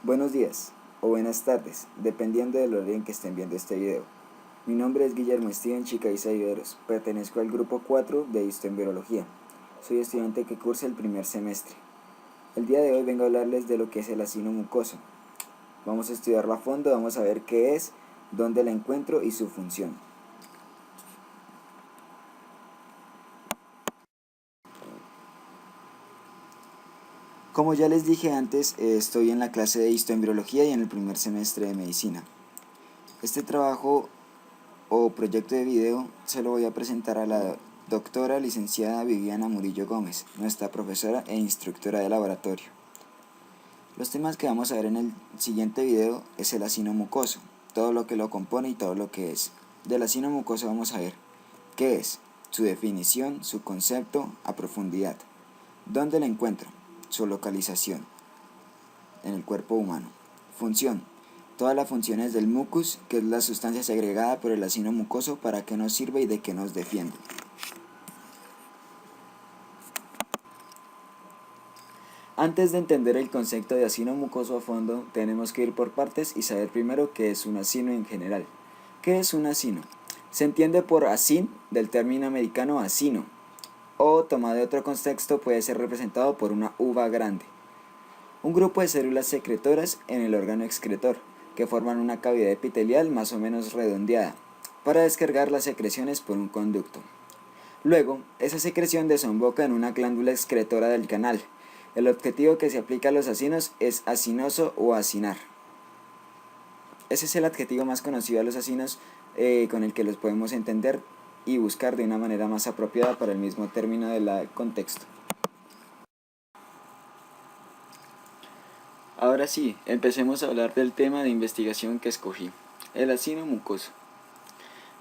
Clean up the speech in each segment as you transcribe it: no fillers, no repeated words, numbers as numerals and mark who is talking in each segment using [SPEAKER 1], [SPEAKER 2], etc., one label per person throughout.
[SPEAKER 1] Buenos días o buenas tardes, dependiendo del orden en que estén viendo este video. Mi nombre es Guillermo Steven Chicaiza Viveros, pertenezco al grupo 4 de Histoembriología. Soy estudiante que cursa el primer semestre. El día de hoy vengo a hablarles de lo que es el acino mucoso. Vamos a estudiarlo a fondo, vamos a ver qué es, dónde la encuentro y su función. Como ya les dije antes, estoy en la clase de histoembriología y en el primer semestre de medicina. Este trabajo o proyecto de video se lo voy a presentar a la doctora licenciada Viviana Murillo Gómez, nuestra profesora e instructora de laboratorio. Los temas que vamos a ver en el siguiente video es el acino mucoso, todo lo que lo compone y todo lo que es. Del acino mucoso vamos a ver qué es, su definición, su concepto a profundidad, dónde lo encuentro, su localización en el cuerpo humano, función, todas las funciones del mucus, que es la sustancia segregada por el acino mucoso, para qué nos sirve y de qué nos defiende. Antes de entender el concepto de acino mucoso a fondo, tenemos que ir por partes y saber primero qué es un acino en general. ¿Qué es un acino? Se entiende por acin, del término americano acino, o tomado de otro contexto puede ser representado por una uva grande. Un grupo de células secretoras en el órgano excretor, que forman una cavidad epitelial más o menos redondeada, para descargar las secreciones por un conducto. Luego, esa secreción desemboca en una glándula excretora del canal. El objetivo que se aplica a los acinos es acinoso o acinar. Ese es el adjetivo más conocido a los acinos, con el que los podemos entender y buscar de una manera más apropiada para el mismo término del contexto. Ahora sí, empecemos a hablar del tema de investigación que escogí, el acino mucoso.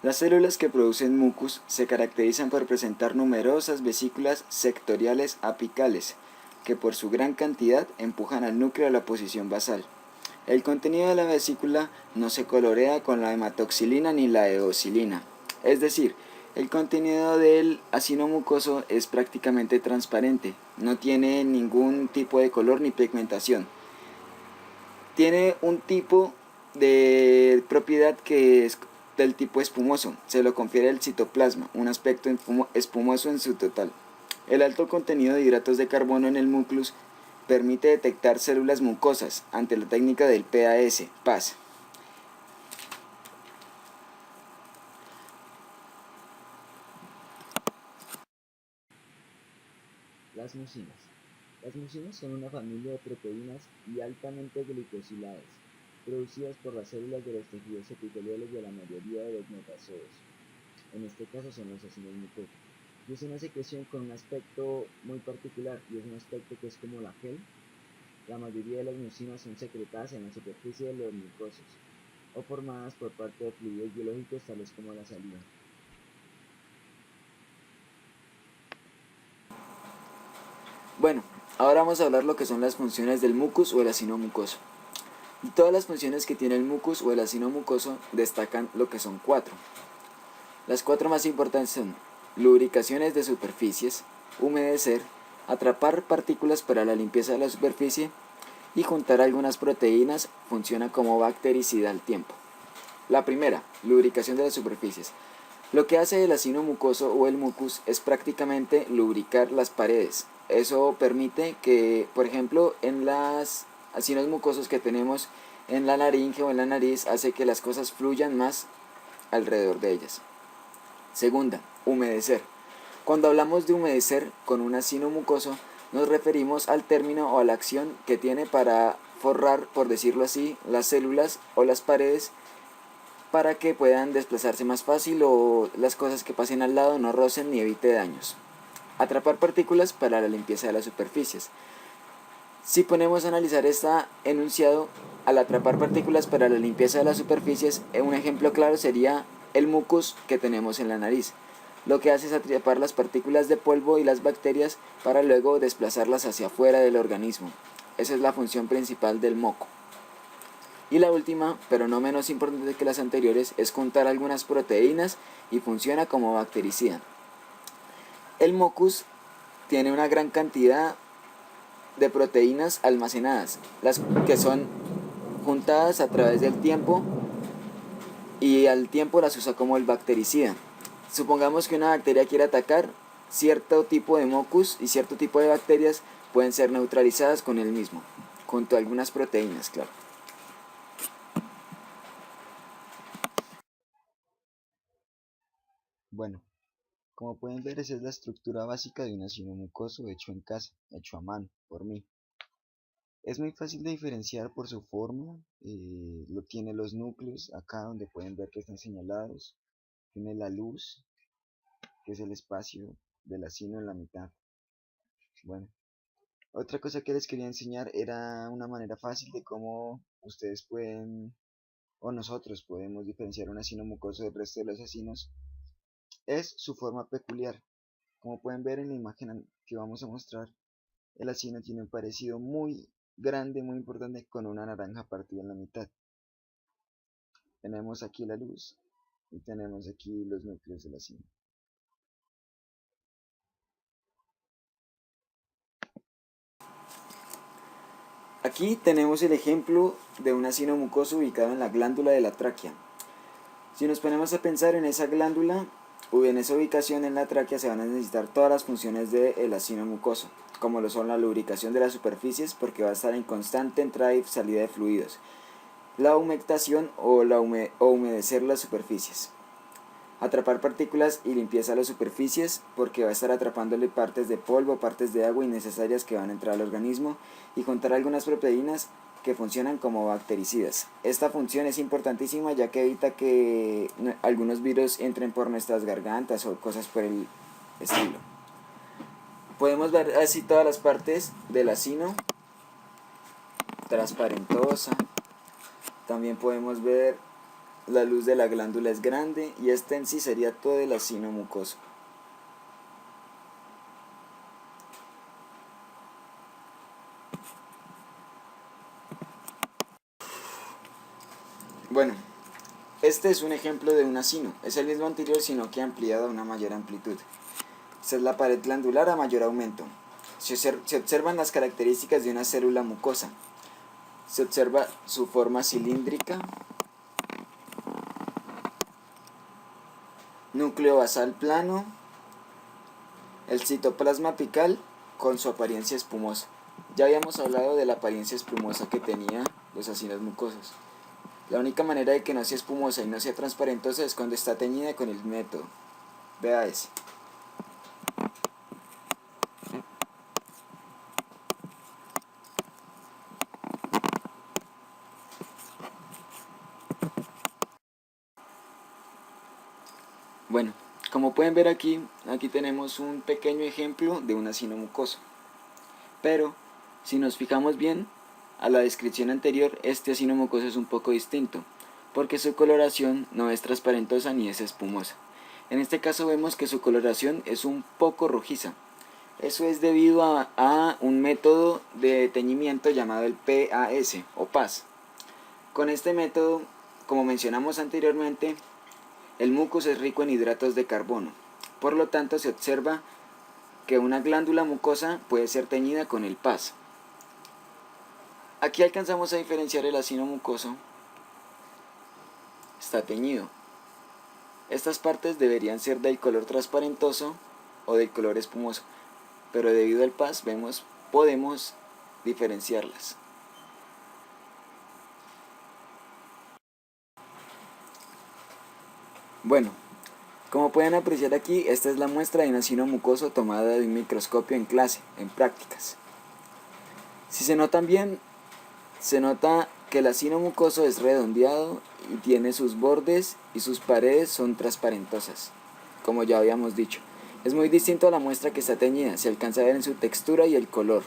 [SPEAKER 1] Las células que producen mucus se caracterizan por presentar numerosas vesículas sectoriales apicales, que por su gran cantidad empujan al núcleo a la posición basal. El contenido de la vesícula no se colorea con la hematoxilina ni la eosilina, es decir, el contenido del acino mucoso es prácticamente transparente, no tiene ningún tipo de color ni pigmentación. Tiene un tipo de propiedad que es del tipo espumoso, se lo confiere el citoplasma, un aspecto espumoso en su total. El alto contenido de hidratos de carbono en el núcleus permite detectar células mucosas ante la técnica del PAS.
[SPEAKER 2] Las mucinas. Las mucinas son una familia de proteínas y altamente glicosiladas, producidas por las células de los tejidos epiteliales de la mayoría de los metazoos. En este caso son los acinos mucosos. Y es una secreción con un aspecto muy particular, y es un aspecto que es como la gel. La mayoría de las mucinas son secretadas en la superficie de los mucosos, o formadas por parte de fluidos biológicos tales como la saliva.
[SPEAKER 1] Bueno, ahora vamos a hablar lo que son las funciones del mucus o el acino mucoso. Y todas las funciones que tiene el mucus o el acino mucoso destacan lo que son 4. Las 4 más importantes son lubricaciones de superficies, humedecer, atrapar partículas para la limpieza de la superficie y juntar algunas proteínas. Funciona como bactericida al tiempo. La primera, lubricación de las superficies. Lo que hace el acino mucoso o el mucus es prácticamente lubricar las paredes. Eso permite que, por ejemplo, en las acinos mucosos que tenemos en la laringe o en la nariz, hace que las cosas fluyan más alrededor de ellas. Segunda, humedecer. Cuando hablamos de humedecer con un acino mucoso, nos referimos al término o a la acción que tiene para forrar, por decirlo así, las células o las paredes para que puedan desplazarse más fácil o las cosas que pasen al lado no rocen ni evite daños. Atrapar partículas para la limpieza de las superficies. Si ponemos a analizar este enunciado, al atrapar partículas para la limpieza de las superficies, un ejemplo claro sería el mucus que tenemos en la nariz. Lo que hace es atrapar las partículas de polvo y las bacterias para luego desplazarlas hacia afuera del organismo. Esa es la función principal del moco. Y la última, pero no menos importante que las anteriores, es juntar algunas proteínas y funciona como bactericida. El mucus tiene una gran cantidad de proteínas almacenadas, las que son juntadas a través del tiempo y al tiempo las usa como el bactericida. Supongamos que una bacteria quiere atacar, cierto tipo de mucus y cierto tipo de bacterias pueden ser neutralizadas con el mismo, junto a algunas proteínas, claro.
[SPEAKER 2] Bueno, como pueden ver, esa es la estructura básica de un ácido mucoso hecho en casa, hecho a mano, por mí. Es muy fácil de diferenciar por su forma, lo tiene los núcleos, acá donde pueden ver que están señalados, tiene la luz, que es el espacio del ácido en la mitad. Bueno, otra cosa que les quería enseñar era una manera fácil de cómo ustedes pueden, o nosotros podemos diferenciar un ácido mucoso del resto de los ácidos, es su forma peculiar. Como pueden ver en la imagen que vamos a mostrar, el ácido tiene un parecido muy grande, muy importante con una naranja partida en la mitad. Tenemos aquí la luz y tenemos aquí los núcleos del ácido.
[SPEAKER 1] Aquí tenemos el ejemplo de un ácido mucoso ubicado en la glándula de la tráquea. Si nos ponemos a pensar en esa glándula o en esa ubicación en la tráquea, se van a necesitar todas las funciones del ácido mucoso, como lo son la lubricación de las superficies, porque va a estar en constante entrada y salida de fluidos, la humectación o humedecer las superficies, atrapar partículas y limpieza a las superficies, porque va a estar atrapándole partes de polvo, partes de agua innecesarias que van a entrar al organismo, y contar algunas proteínas que funcionan como bactericidas. Esta función es importantísima ya que evita que algunos virus entren por nuestras gargantas o cosas por el estilo. Podemos ver así todas las partes del acino, transparentosa. También podemos ver la luz de la glándula es grande y este en sí sería todo el acino mucoso. Bueno, este es un ejemplo de un acino. Es el mismo anterior sino que ampliado a una mayor amplitud. Esta es la pared glandular a mayor aumento. Se observan las características de una célula mucosa. Se observa su forma cilíndrica, núcleo basal plano, el citoplasma apical con su apariencia espumosa. Ya habíamos hablado de la apariencia espumosa que tenía los acinos mucosos. La única manera de que no sea espumosa y no sea transparentosa es cuando está teñida con el método. Vea ese. Bueno, como pueden ver aquí tenemos un pequeño ejemplo de un acino mucoso. Pero, si nos fijamos bien, a la descripción anterior, este acino mucoso es un poco distinto, porque su coloración no es transparentosa ni es espumosa. En este caso vemos que su coloración es un poco rojiza. Eso es debido a un método de teñimiento llamado el PAS o PAS. Con este método, como mencionamos anteriormente, el mucus es rico en hidratos de carbono. Por lo tanto, se observa que una glándula mucosa puede ser teñida con el PAS. Aquí alcanzamos a diferenciar el acino mucoso. Está teñido. Estas partes deberían ser del color transparentoso o del color espumoso, pero debido al PAS podemos diferenciarlas. Bueno, como pueden apreciar aquí, esta es la muestra de un acino mucoso tomada de un microscopio en clase, en prácticas. Si se notan bien, se nota que el acino mucoso es redondeado y tiene sus bordes y sus paredes son transparentosas, como ya habíamos dicho. Es muy distinto a la muestra que está teñida, se alcanza a ver en su textura y el color.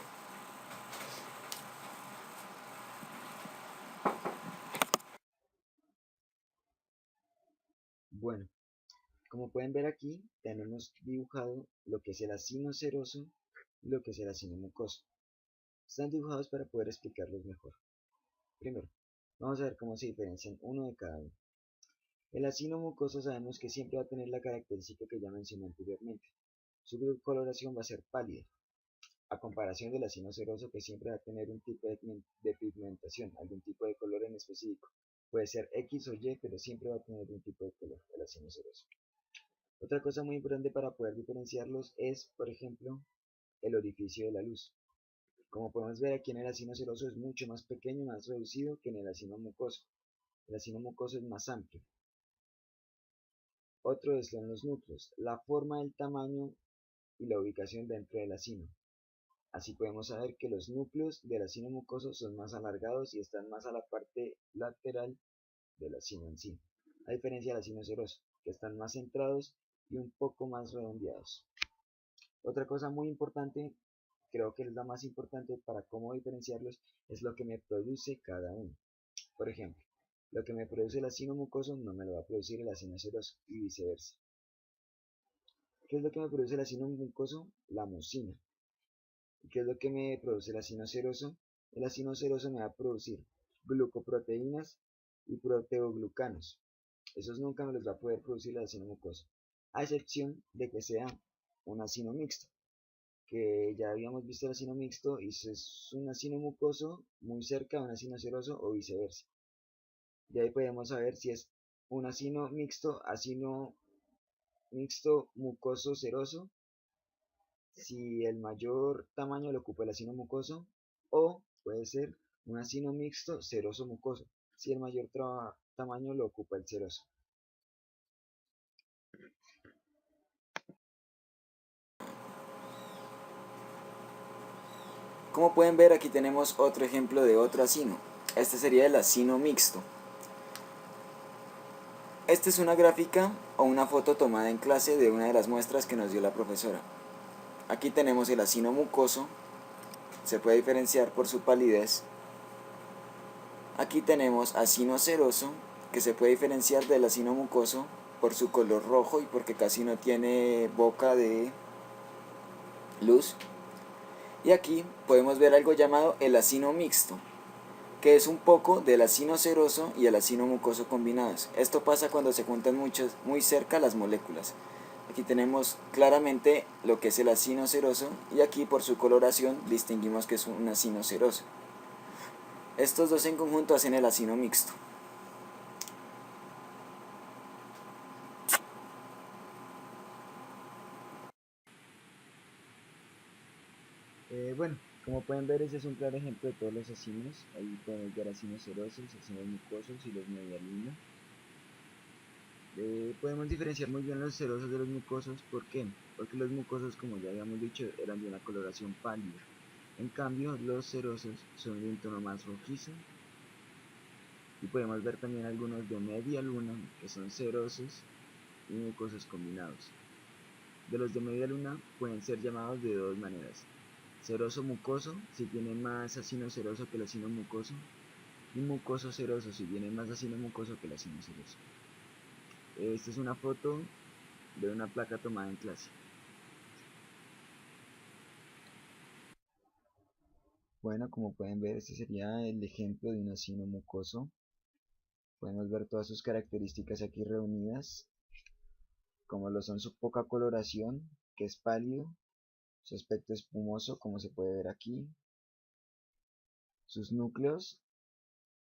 [SPEAKER 2] Bueno, como pueden ver aquí, tenemos dibujado lo que es el acino seroso y lo que es el acino mucoso. Están dibujados para poder explicarlos mejor. Primero, vamos a ver cómo se diferencian uno de cada uno. El acino mucoso sabemos que siempre va a tener la característica que ya mencioné anteriormente. Su coloración va a ser pálida. a comparación del acino seroso, que siempre va a tener un tipo de pigmentación, algún tipo de color en específico. Puede ser X o Y, pero siempre va a tener un tipo de color, el acino seroso. Otra cosa muy importante para poder diferenciarlos es, por ejemplo, el orificio de la luz. Como podemos ver aquí en el acino seroso es mucho más pequeño, más reducido que en el acino mucoso. El acino mucoso es más amplio. Otro son los núcleos, la forma, el tamaño y la ubicación dentro del acino. Así podemos saber que los núcleos del acino mucoso son más alargados y están más a la parte lateral del acino en sí, a diferencia del acino seroso, que están más centrados y un poco más redondeados. Otra cosa muy importante, creo que es la más importante para cómo diferenciarlos, es lo que me produce cada uno. Por ejemplo, lo que me produce el acino mucoso no me lo va a producir el acino seroso y viceversa. ¿Qué es lo que me produce el acino mucoso? La mucina. ¿Y qué es lo que me produce el acino seroso? El acino seroso me va a producir glucoproteínas y proteoglucanos. Esos nunca me los va a poder producir el acino mucoso, a excepción de que sea un acino mixto, que ya habíamos visto el acino mixto y es un acino mucoso muy cerca de un acino seroso o viceversa. De ahí podemos saber si es un acino mixto mucoso seroso, si el mayor tamaño lo ocupa el acino mucoso, o puede ser un acino mixto seroso mucoso, si el mayor tamaño lo ocupa el seroso.
[SPEAKER 1] Como pueden ver, aquí tenemos otro ejemplo de otro acino. Este sería el acino mixto. Esta es una gráfica o una foto tomada en clase de una de las muestras que nos dio la profesora. Aquí tenemos el acino mucoso, se puede diferenciar por su palidez. Aquí tenemos acino seroso, que se puede diferenciar del acino mucoso por su color rojo y porque casi no tiene boca de luz. Y aquí podemos ver algo llamado el acino mixto, que es un poco del acino seroso y el acino mucoso combinados. Esto pasa cuando se juntan muy cerca las moléculas. Aquí tenemos claramente lo que es el acino seroso y aquí por su coloración distinguimos que es un acino seroso. Estos dos en conjunto hacen el acino mixto.
[SPEAKER 2] Bueno, como pueden ver, ese es un claro ejemplo de todos los acinos. Ahí podemos ver acinos serosos, acinos mucosos y los medialuna. Podemos diferenciar muy bien los serosos de los mucosos. ¿Por qué? Porque los mucosos, como ya habíamos dicho, eran de una coloración pálida. En cambio, los serosos son de un tono más rojizo. Y podemos ver también algunos de media luna, que son serosos y mucosos combinados. De los de media luna pueden ser llamados de dos maneras: seroso mucoso, si tiene más acino seroso que el acino mucoso, y mucoso seroso, si tiene más acino mucoso que el acino seroso. Esta es una foto de una placa tomada en clase. Bueno, como pueden ver, este sería el ejemplo de un acino mucoso. Podemos ver todas sus características aquí reunidas, como lo son su poca coloración, que es pálido, su aspecto espumoso, como se puede ver aquí, sus núcleos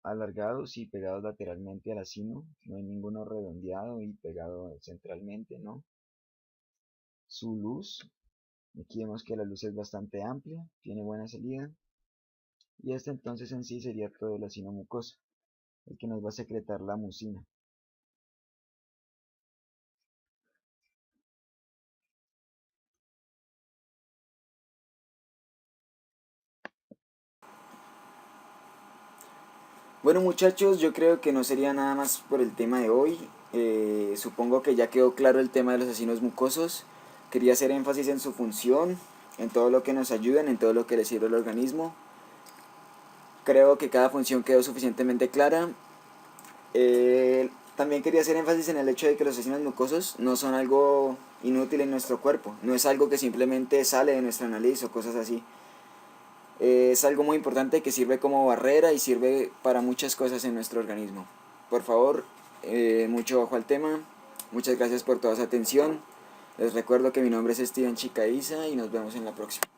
[SPEAKER 2] alargados y pegados lateralmente al acino, no hay ninguno redondeado y pegado centralmente, ¿no? Su luz, aquí vemos que la luz es bastante amplia, tiene buena salida, y este entonces en sí sería todo el acino mucoso, el que nos va a secretar la mucina.
[SPEAKER 1] Bueno muchachos, yo creo que no sería nada más por el tema de hoy. Supongo que ya quedó claro el tema de los acinos mucosos. Quería hacer énfasis en su función, en todo lo que nos ayudan, en todo lo que le sirve al organismo. Creo que cada función quedó suficientemente clara. También quería hacer énfasis en el hecho de que los acinos mucosos no son algo inútil en nuestro cuerpo. No es algo que simplemente sale de nuestra nariz o cosas así. Es algo muy importante que sirve como barrera y sirve para muchas cosas en nuestro organismo. Por favor, mucho ojo al tema. Muchas gracias por toda su atención. Les recuerdo que mi nombre es Steven Chicaiza y nos vemos en la próxima.